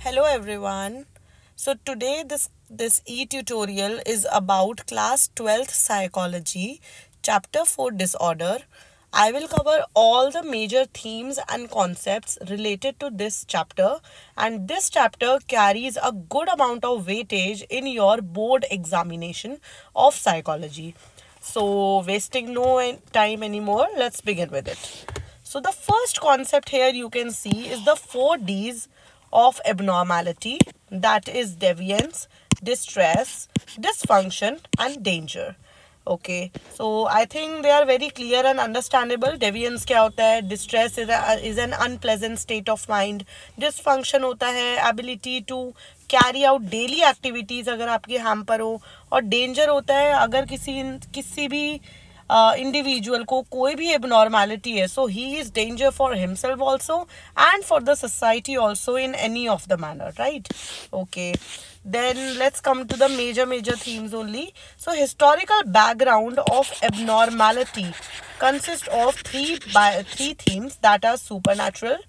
Hello everyone. So today this e-tutorial is about class 12th psychology chapter 4 disorder. I will cover all the major themes and concepts related to this chapter, and this chapter carries a good amount of weightage in your board examination of psychology. So wasting no time anymore, let's begin with it. So the first concept here you can see is the 4 Ds of abnormality, that is deviance, distress, dysfunction and danger. Okay, so I think they are very clear and understandable. Deviance क्या होता है? Distress is an unpleasant state of mind. Dysfunction होता है ability to carry out daily activities अगर आपकी hamper हो, और danger होता है अगर किसी भी इंडिविजुअल को कोई भी एबनॉर्मैलिटी है, so he is danger for himself also and for the society also in any of the manner, right? Okay, then let's come to the major themes only. So historical background of abnormality consists of three themes, that are supernatural,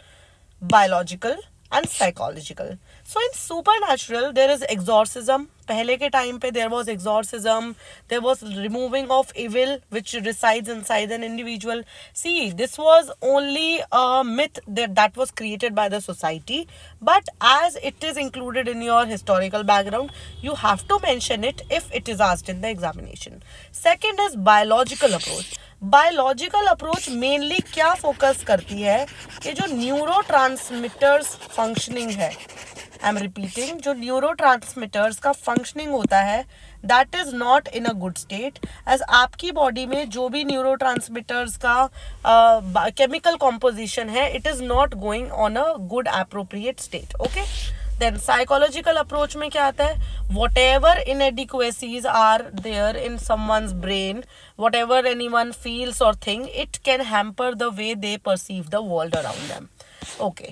biological and psychological. So in supernatural there is exorcism. पहले के time पे there was exorcism, there was removing of evil which resides inside an individual. See, this was only a myth that was created by the society, but as it is included in your historical background, you have to mention it if it is asked in the examination. Second is biological approach. Biological approach mainly क्या focus करती है कि जो न्यूरोट्रांसमिटर्स functioning है, I am repeating, जो न्यूरोट्रांसमिटर्स का functioning होता है that is not in a good state. As आपकी बॉडी में जो भी न्यूरोट्रांसमिटर्स का केमिकल कॉम्पोजिशन है, it is not going on a good appropriate state. Okay, then psychological approach में क्या आता है? whatever inadequacies are there in someone's brain, whatever anyone feels or think, it can hamper the way they perceive the world around them. Okay,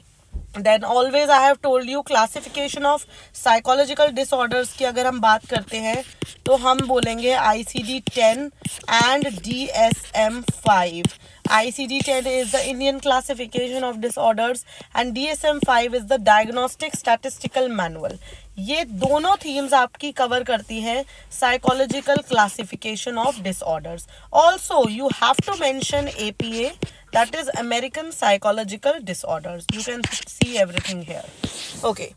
then always I have told you classification of psychological disorders की अगर हम बात करते हैं तो हम बोलेंगे ICD-10 and DSM-5. ICD-10 is the Indian classification of disorders and DSM-5 is the Diagnostic Statistical Manual. ये दोनों थीम्स आपकी कवर करती हैं psychological classification of disorders. Also you have to mention APA, that is American Psychological Disorders. You can see everything here. Okay,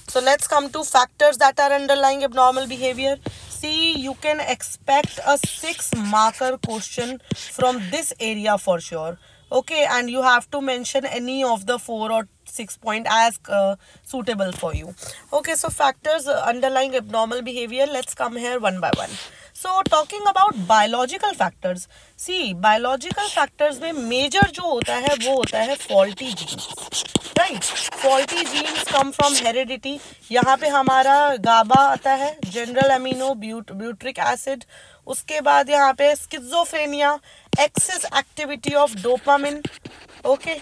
so let's come to factors that are underlying abnormal behavior. See, you can expect a 6-marker question from this area for sure. Okay, and you have to mention any of the 4 or 6 point as suitable for you. Okay, so factors underlying abnormal behavior, let's come here one by one. So talking about biological factors, see, biological factors में major जो होता है वो होता है faulty genes, right? Faulty genes come from heredity. यहाँ पे हमारा GABA आता है, general amino butyric acid. उसके बाद यहाँ पे schizophrenia, excess activity of dopamine. Okay,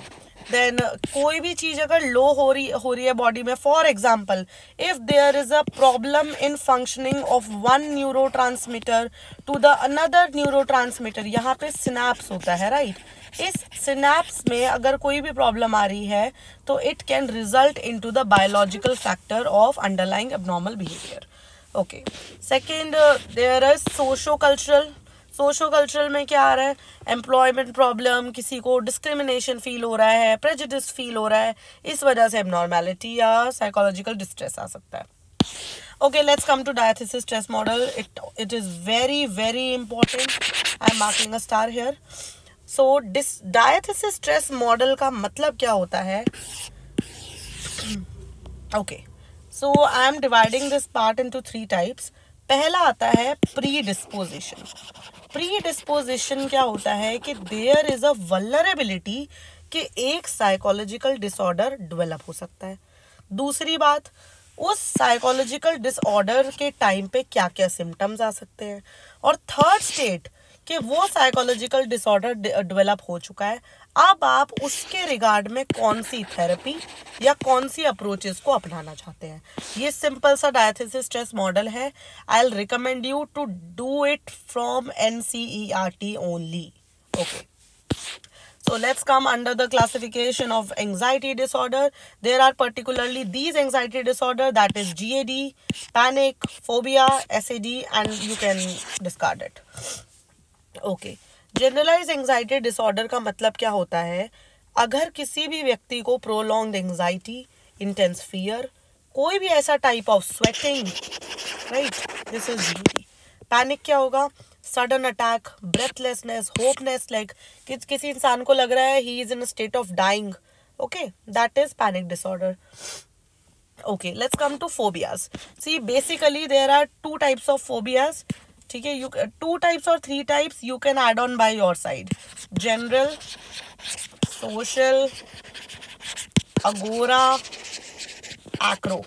then कोई भी चीज अगर लो हो रही है बॉडी में, for example if there is a problem in functioning of one neurotransmitter to the another neurotransmitter, यहाँ पे सिनैप्स होता है, राइट? इस सिनैप्स में अगर कोई भी प्रॉब्लम आ रही है तो it can result into the biological factor of underlying abnormal behaviour. Okay, second there is socio cultural. Socio cultural में क्या आ रहा है? एम्प्लॉयमेंट प्रॉब्लम, किसी को डिस्क्रिमिनेशन फील हो रहा है, प्रेजुडिस फील हो रहा है, इस वजह से एबनॉर्मैलिटी या साइकोलॉजिकल डिस्ट्रेस आ सकता है. Okay, let's come to diathesis stress model. It is very important. I am marking a star here. So diathesis stress model का मतलब क्या होता है? Okay, so I am dividing this part into 3 types. पहला आता है प्री डिस्पोजिशन. प्री डिस्पोजिशन क्या होता है कि देयर इज अ वल्नरेबिलिटी कि एक साइकोलॉजिकल डिसऑर्डर डेवलप हो सकता है. दूसरी बात, उस साइकोलॉजिकल डिसऑर्डर के टाइम पे क्या क्या सिम्टम्स आ सकते हैं. और थर्ड स्टेट कि वो साइकोलॉजिकल डिसऑर्डर डेवलप हो चुका है, अब आप उसके रिगार्ड में कौन सी थेरेपी या कौन सी अप्रोचेस को अपनाना चाहते हैं. ये सिंपल सा डायथेसिस स्ट्रेस मॉडल है. I will recommend you to do it from NCERT only. Okay, So let's come under the classification of anxiety disorder. There are particularly these anxiety disorder, that is GAD, panic, phobia, SAD, and you can discard it. Okay. Generalized anxiety disorder का मतलब क्या होता है? अगर किसी भी व्यक्ति को prolonged anxiety, intense fear, कोई भी ऐसा type of sweating, right? This is GAD. Panic क्या होगा? Sudden attack, breathlessness, hopelessness, like किसी इंसान को लग रहा है he is in a state of dying. Okay, that is panic disorder. Okay, let's come to phobias. See basically there are two types of phobias. ठीक है, यू 2 टाइप्स और 3 types you can add on by your side. General, social, agora, acro.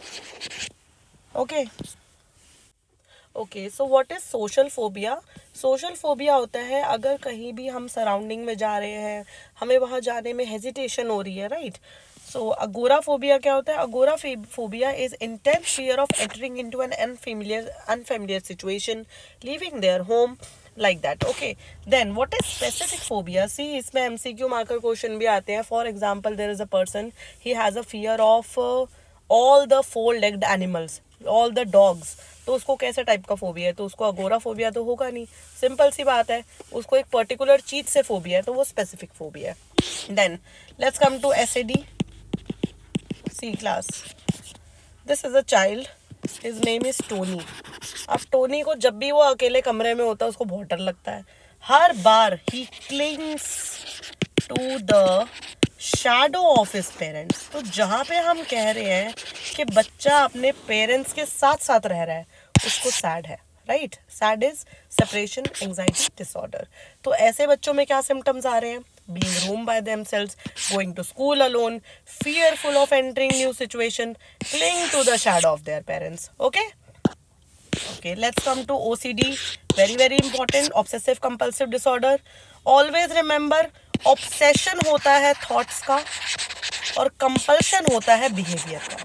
Okay okay, so what is social phobia? Social phobia होता है अगर कहीं भी हम surrounding में जा रहे हैं, हमें वहाँ जाने में हेजिटेशन हो रही है, राइट? सो अगोरा फोबिया क्या होता है? Agoraphobia is intense fear of entering into an unfamiliar situation, leaving their home, like that. Okay, then what is specific phobia? See, इसमें MCQ marker question भी आते हैं. For example, there is a person, he has a fear of all the 4-legged animals, all the dogs. तो उसको कैसे type का phobia है? तो उसको अगोरा फोबिया तो होगा नहीं. सिंपल सी बात है, उसको एक पर्टिकुलर चीज से फोबिया है, तो वो स्पेसिफिक फोबिया है. Then let's come to SAD, C class. This is a child, his name is Tony. अब टोनी को जब भी वो अकेले कमरे में होता है उसको बहुत डर लगता है. हर बार he clings to the shadow of his parents. तो जहाँ पे हम कह रहे हैं कि बच्चा अपने पेरेंट्स के साथ साथ रह रहा है, उसको सैड है, right? Sad is separation anxiety disorder. तो ऐसे बच्चों में क्या सिम्टम्स आ रहे हैं? being home by themselves, going to school alone, fearful of entering new situation, cling to the shadow of their parents. Okay, let's come to OCD. Very important, obsessive compulsive disorder. Always remember, obsession होता है thoughts का और compulsion होता है behavior का.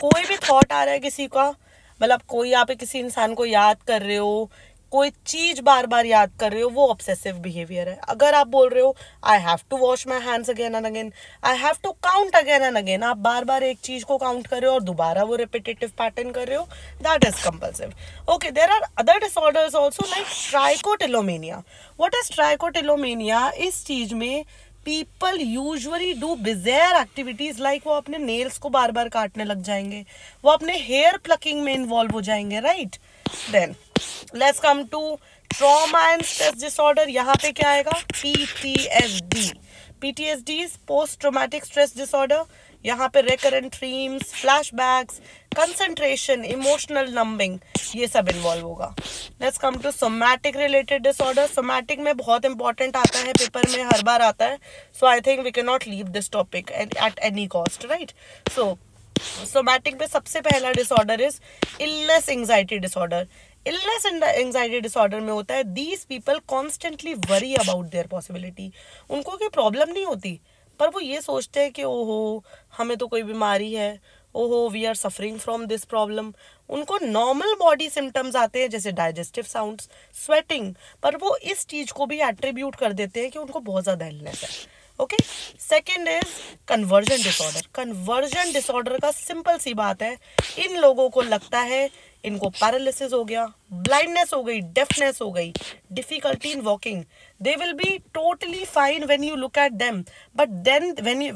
कोई भी thought आ रहा है किसी का, मतलब कोई आप किसी इंसान को याद कर रहे हो, कोई चीज बार बार याद कर रहे हो, वो ऑब्सेसिव बिहेवियर है. अगर आप बोल रहे हो I have to wash my hands again and again, I have to count again and again, आप बार बार एक चीज को काउंट कर रहे हो और दोबारा वो रिपीटेटिव पैटर्न कर रहे हो, that is compulsive. Okay, there are other disorders also like trichotillomania. What is trichotillomania? इस चीज में people usually do bizarre activities, like वो अपने नेल्स को बार बार काटने लग जाएंगे, वो अपने हेयर प्लकिंग में इन्वॉल्व हो जाएंगे, right? Then let's come to trauma and stress disorder. यहाँ पे क्या आएगा? PTSD. PTSD is post traumatic stress disorder. यहाँ पे recurrent dreams, flashbacks, concentration, emotional numbing, ये सब इन्वॉल्व होगा. Let's come to somatic related disorder. Somatic में बहुत इंपॉर्टेंट आता है, पेपर में हर बार आता है, so I think we can not leave this topic at any cost, right? So somatic में सबसे पहला disorder is illness anxiety disorder. Illness anxiety disorder में होता है these people constantly worry about their possibility. उनको कोई प्रॉब्लम नहीं होती, पर वो ये सोचते हैं कि ओहो हमें तो कोई बीमारी है, ओहो we are suffering from this problem. उनको नॉर्मल बॉडी सिम्टम्स आते हैं जैसे डाइजेस्टिव साउंड्स, स्वेटिंग, पर वो इस चीज को भी एट्रीब्यूट कर देते हैं कि उनको बहुत ज्यादा इलनेस है. Okay, second is conversion disorder. Conversion disorder का सिंपल सी बात है, इन लोगों को लगता है इनको पैरालिसिस हो गया, ब्लाइंडनेस हो गई, डेफनेस हो गई, difficulty in walking. They will be totally fine when you look at them, but then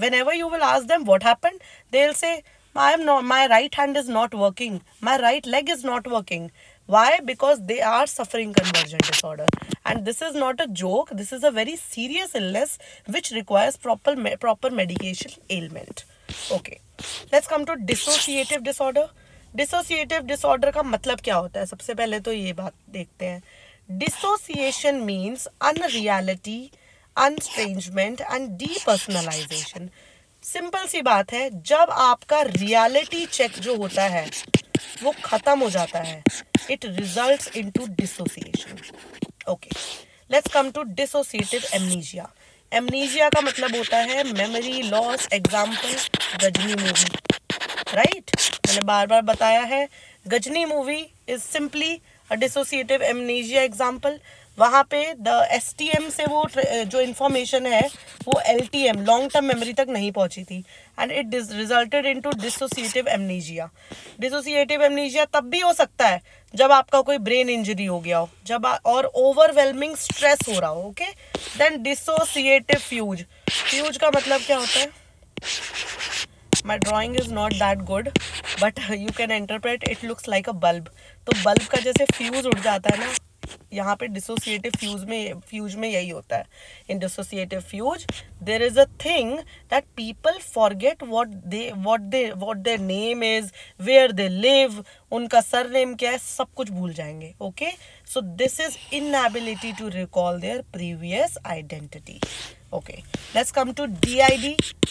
whenever you will ask them what happened, they'll say my right hand is not working, my right leg is not working. Why? Because they are suffering conversion disorder, and this is not a joke. This is a very serious illness which requires proper medication ailment. Okay, let's come to dissociative disorder. Dissociative disorder का मतलब क्या होता है? सबसे पहले तो ये बात देखते हैं. Dissociation means unreality, estrangement and depersonalisation. Simple सी बात है, जब आपका रियलिटी चेक जो होता है वो खत्म हो जाता है, it results into dissociation. Okay, let's come to dissociative amnesia. Amnesia का मतलब होता है memory loss. Example Ghajini movie, right? मैंने बार बार बताया है, Ghajini movie is simply a dissociative amnesia example. वहाँ पे द STM से वो जो इन्फॉर्मेशन है वो LTM लॉन्ग टर्म मेमोरी तक नहीं पहुँची थी, and it resulted into dissociative amnesia. Dissociative amnesia तब भी हो सकता है जब आपका कोई ब्रेन इंजरी हो गया हो, जब और ओवरवेलमिंग स्ट्रेस हो रहा हो। Okay, then dissociative fugue. Fugue का मतलब क्या होता है? My drawing is not that good, but you can interpret it looks like a bulb. तो बल्ब का जैसे फ्यूज उड़ जाता है ना, यहाँ पे डिसोसिएटिव फ्यूज में यही होता है। In dissociative fugue there is a thing that people forget what their name is, where they live, उनका सरनेम क्या है, सब कुछ भूल जाएंगे। Okay, so this is inability to recall their previous identity. Okay, let's come to DID,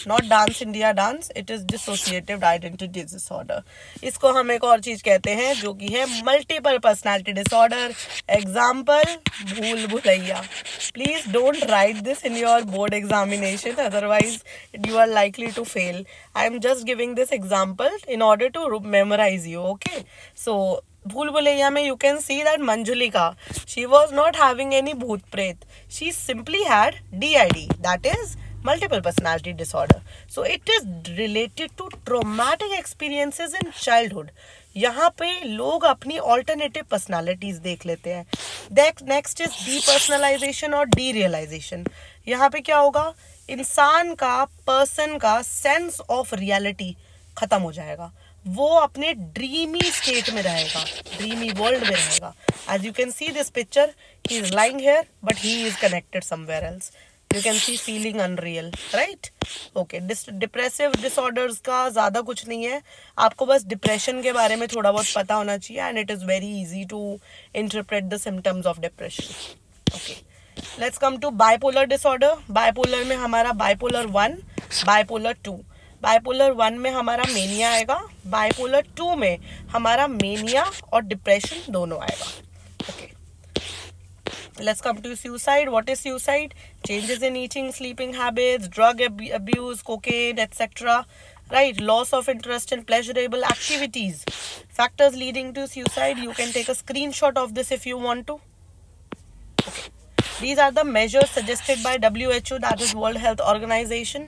not Dance India Dance. It is dissociative identity disorder. इसको हम एक और चीज कहते हैं जो कि है मल्टीपल पर्सनालिटी डिसऑर्डर। एग्जाम्पल, भूल Bhulaiyaa. Please don't write this in your board examination, otherwise you are likely to fail. I am just giving this example in order to memorize you. Okay, so भूल भुलैया में you can see that Manjulika, she was not having any भूत प्रेत, she simply had DID, that is multiple personality disorder. So it is related to traumatic experiences in childhood. यहाँ पे लोग अपनी alternative personalities देख लेते हैं। नेक्स्ट इज depersonalization और derealization। यहाँ पे क्या होगा, इंसान का, पर्सन का सेंस ऑफ रियलिटी खत्म हो जाएगा, वो अपने ड्रीमी स्टेट में रहेगा, ड्रीमी वर्ल्ड में रहेगा। As you can see this picture, he is lying here but he is connected somewhere else. You can see feeling unreal, right? Okay, depressive disorders का ज़्यादा कुछ नहीं है, आपको बस डिप्रेशन के बारे में थोड़ा बहुत पता होना चाहिए, and it is very easy to interpret the symptoms of depression. Okay, let's come to bipolar disorder. Bipolar में हमारा बाइपोलर 1, बाइपोलर 2। बाइपोलर 1 में हमारा मेनिया आएगा, बाइपोलर 2 में हमारा मेनिया और डिप्रेशन दोनों आएगा। Okay, let's come to suicide. What is suicide? Changes in eating, sleeping habits, drug abuse, cocaine etcetera, right? Loss of interest in pleasurable activities. Factors leading to suicide. You can take a screenshot of this if you want to. Okay. These are the measures suggested by WHO, that is World Health Organization.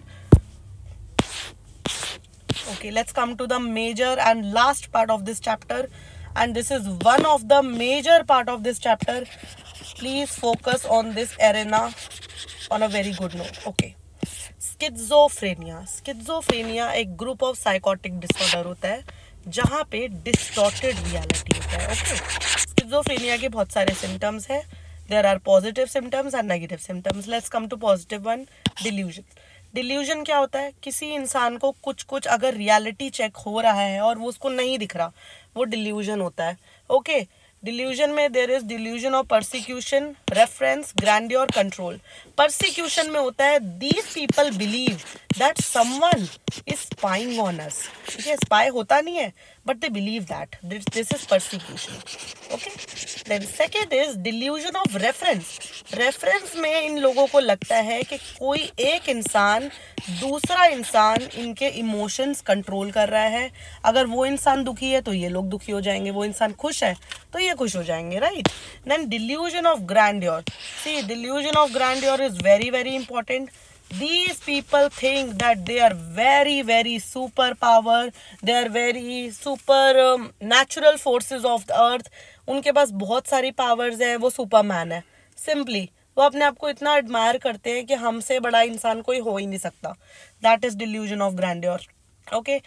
Okay, let's come to the major and last part of this chapter, and this is one of the major part of this chapter. Please focus on this arena on a very good note. Okay, schizophrenia. Schizophrenia एक group of psychotic disorder होता है जहाँ पे distorted reality होता है। Okay, schizophrenia के बहुत सारे सिम्टम्स हैं। There are positive symptoms and negative symptoms. Let's come to positive one, delusion. Delusion क्या होता है? किसी इंसान को कुछ अगर रियलिटी चेक हो रहा है और वो उसको नहीं दिख रहा, वो डिल्यूजन होता है। ओके, डिल्यूजन में there is delusion of persecution, reference, grandeur, control. Persecution में होता है these people believe that someone is spying on us. ठीक है, स्पाई होता नहीं है but they believe that, this is persecution. Okay, then second is delusion of reference. Reference में इन लोगों को लगता है कि कोई एक इंसान दूसरा इंसान इनके इमोशंस कंट्रोल कर रहा है। अगर वो इंसान दुखी है तो ये लोग दुखी हो जाएंगे, वो इंसान खुश है तो ये खुश हो जाएंगे, right? Then delusion of grandeur. See, delusion of grandeur is very very important. These people think that they are very very super power, they are very super natural forces of the earth. उनके पास बहुत सारी powers है, वो Superman है। Simply वो अपने आप को इतना एडमायर करते हैं कि हमसे बड़ा इंसान कोई हो ही नहीं सकता। That is delusion of grandeur. Okay,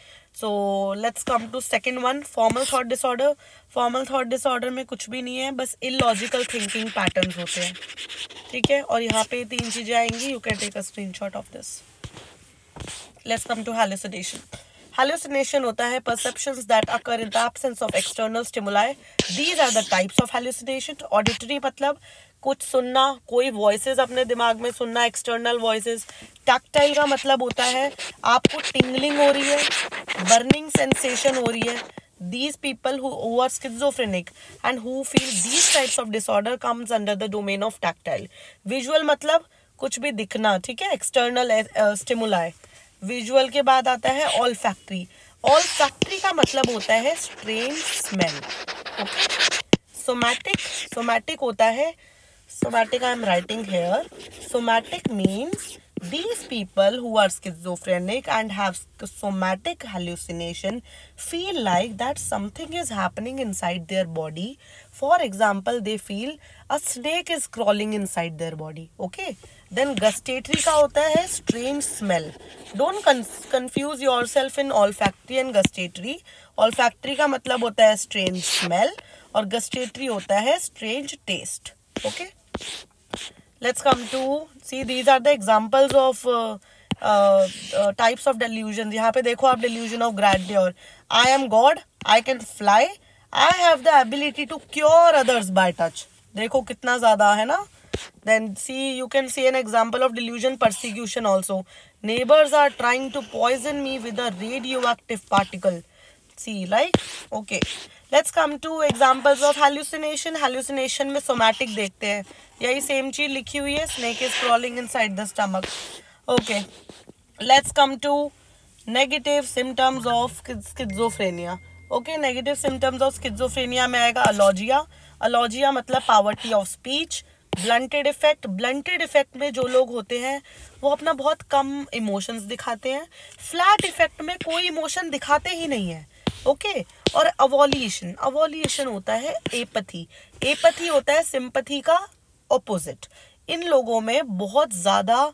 so let's come to second one, formal thought disorder. Formal thought disorder में कुछ भी नहीं है, बस इलॉजिकल थिंकिंग पैटर्न्स होते हैं। ठीक है, और यहाँ पे 3 चीजें आएंगी। You can take a screenshot of this. Let's come to hallucination. Hallucination होता है perceptions that occur in the absence of external stimuli. These are the types of hallucination. Auditory मतलब कुछ सुनना, कोई voices अपने दिमाग में सुनना, external voices. Tactile का मतलब होता है आपको tingling हो रही है, burning sensation हो रही है. These people who are schizophrenic and who feel these types of disorder comes under the domain of tactile. Visual मतलब कुछ भी दिखना, ठीक है, external stimuli. विजुअल के बाद आता है ऑल फैक्ट्री। ऑल फैक्ट्री का मतलब होता है स्ट्रेंज स्मेल। ओके, सोमैटिक होता है Somatic I am writing here. Somatic means these people who are schizophrenic and have somatic hallucination feel like that something is happening inside their body. For example, they feel a snake is crawling inside their body. Okay. Then gustatory का होता है strange smell. Don't confuse yourself in olfactory and gustatory. Olfactory का मतलब होता है strange smell और gustatory होता है strange taste. Okay. Let's come to see these are the examples of types of delusions. यहाँ पे देखो आप delusion of grandeur. I am God. I can fly. I have the ability to cure others by touch. देखो कितना ज़्यादा है ना. Then see, you can see an example of delusion persecution also. Neighbors are trying to poison me with a radioactive particle. See, like, okay. Let's come to examples of hallucination. Hallucination में somatic देखते हैं. यही same चीज लिखी हुई है. Snake is crawling inside the stomach. Okay. Let's come to negative symptoms of schizophrenia. Okay, negative symptoms of schizophrenia में आएगा allogia. Allogia मतलब poverty of speech. Blunted effect. Blunted effect में जो लोग होते हैं वो अपना बहुत कम इमोशंस दिखाते हैं. फ्लैट इफेक्ट में कोई इमोशन दिखाते ही नहीं है. ओके. और अवोल्यूशन. अवोल्यूशन होता है एपथी. एपथी होता है सिंपथी का ऑपोजिट. इन लोगों में बहुत ज्यादा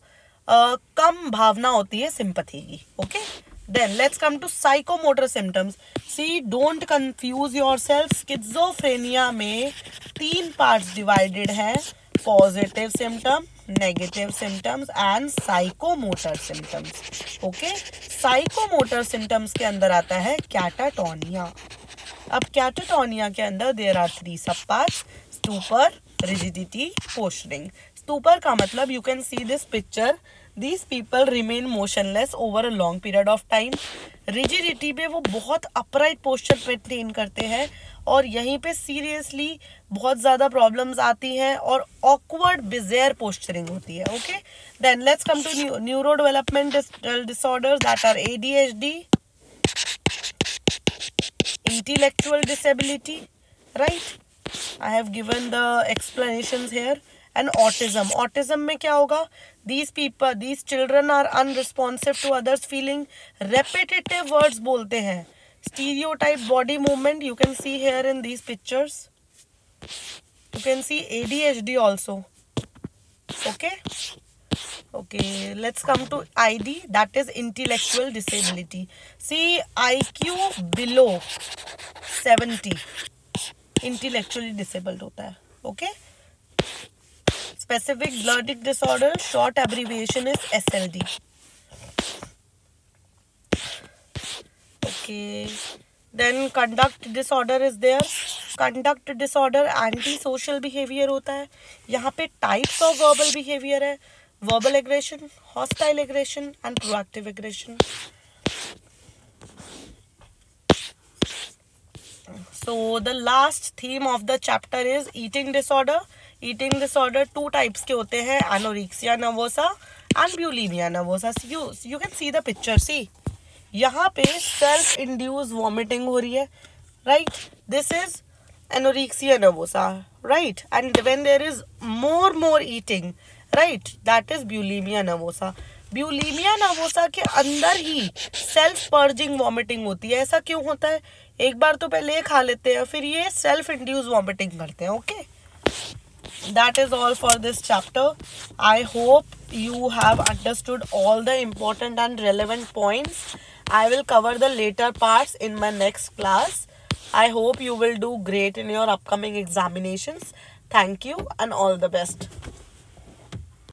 कम भावना होती है सिंपथी की. Okay. Then let's come to psychomotor symptoms. See, don't confuse yourself. Schizophrenia में 3 parts divided हैं. Positive symptom, negative symptoms and psychomotor symptoms. Okay? Psychomotor symptoms के अंदर आता है catatonia. अब catatonia के अंदर there are 3 subparts: stupor, rigidity, posturing. Stupor का मतलब you can see this picture. These people remain motionless over a long period of time. Rigidity पे वो बहुत upright posture maintain करते हैं और यहीं पे seriously बहुत ज़्यादा problems आती हैं और awkward bizarre posturing होती है. Okay? Then let's come to neurodevelopmental disorders that are ADHD, intellectual disability, right? I have given the explanations here. And autism. Autism में क्या होगा? These children are unresponsive to others' feeling. Repetitive words बोलते हैं. Stereotype body movement. You can see here in these pictures. You can see ADHD also. Okay. Okay. Let's come to ID. That is intellectual disability. See, IQ below 70. Intellectually disabled होता है. Okay. Specific blurtic disorder, short abbreviation is SLD. Okay. Then conduct disorder is there. Conduct disorder antisocial behavior होता है. यहाँ पे types of verbal behavior है. Verbal aggression, hostile aggression and proactive aggression. So the last theme of the chapter is eating disorder. Eating disorder 2 types के होते हैं, anorexia nervosa and bulimia nervosa. You can see the picture. See, यहाँ पे self induced vomiting हो रही है, right? This is anorexia nervosa, right? And when there is more eating, right? That is bulimia nervosa. Bulimia nervosa के अंदर ही self purging vomiting होती है. ऐसा क्यों होता है? एक बार तो पहले खा लेते हैं फिर ये self induced vomiting करते हैं. Okay? That is all for this chapter. I hope you have understood all the important and relevant points. I will cover the later parts in my next class. I hope you will do great in your upcoming examinations. Thank you and all the best.